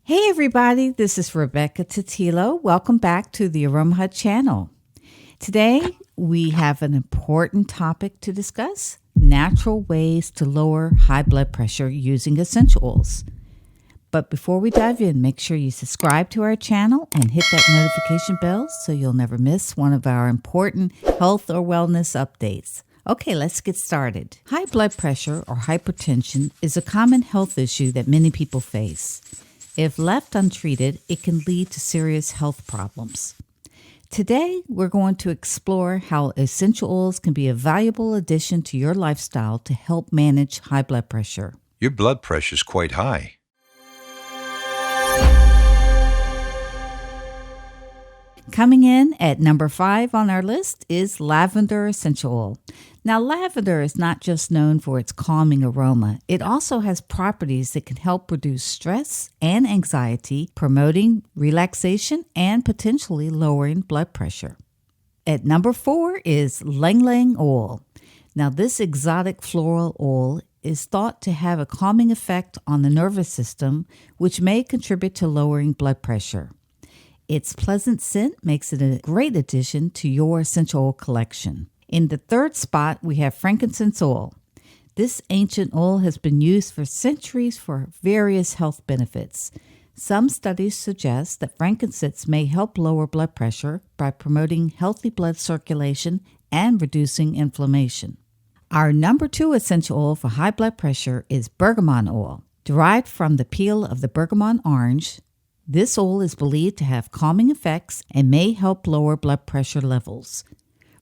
Hey everybody, this is Rebecca Titilo. Welcome back to the Aroma Hut channel. Today we have an important topic to discuss: natural ways to lower high blood pressure using essential oils. But before we dive in, make sure you subscribe to our channel and hit that notification bell so you'll never miss one of our important health or wellness updates. Okay, let's get started. High blood pressure or hypertension is a common health issue that many people face. If left untreated, it can lead to serious health problems. Today, we're going to explore how essential oils can be a valuable addition to your lifestyle to help manage high blood pressure. Your blood pressure is quite high. Coming in at number 5 on our list is lavender essential oil. Now, lavender is not just known for its calming aroma. It also has properties that can help reduce stress and anxiety, promoting relaxation and potentially lowering blood pressure. At number 4 is ylang ylang oil. Now, this exotic floral oil is thought to have a calming effect on the nervous system, which may contribute to lowering blood pressure. Its pleasant scent makes it a great addition to your essential oil collection. In the third spot, we have frankincense oil. This ancient oil has been used for centuries for various health benefits. Some studies suggest that frankincense may help lower blood pressure by promoting healthy blood circulation and reducing inflammation. Our number 2 essential oil for high blood pressure is bergamot oil. Derived from the peel of the bergamot orange, this oil is believed to have calming effects and may help lower blood pressure levels.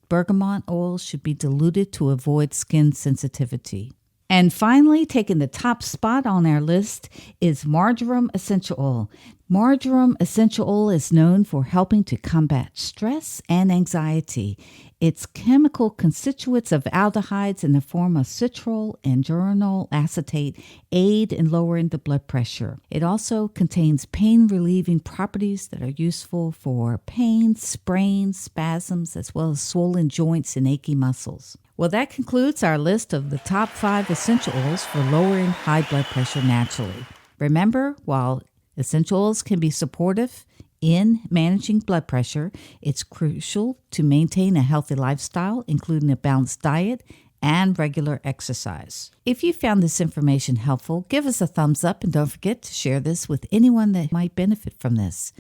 Bergamot oil should be diluted to avoid skin sensitivity. And finally, taking the top spot on our list is marjoram essential oil. Marjoram essential oil is known for helping to combat stress and anxiety. Its chemical constituents of aldehydes in the form of citral and geranyl acetate aid in lowering the blood pressure. It also contains pain-relieving properties that are useful for pain, sprains, spasms, as well as swollen joints and achy muscles. Well, that concludes our list of the top 5 essential oils for lowering high blood pressure naturally. Remember, while essential oils can be supportive in managing blood pressure, it's crucial to maintain a healthy lifestyle, including a balanced diet and regular exercise. If you found this information helpful, give us a thumbs up and don't forget to share this with anyone that might benefit from this.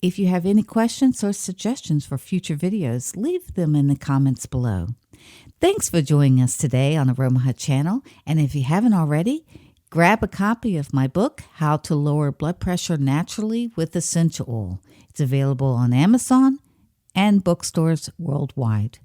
If you have any questions or suggestions for future videos, leave them in the comments below. Thanks for joining us today on Aroma Hut channel, and if you haven't already, grab a copy of my book, How to Lower Blood Pressure Naturally with Essential Oil. It's available on Amazon and bookstores worldwide.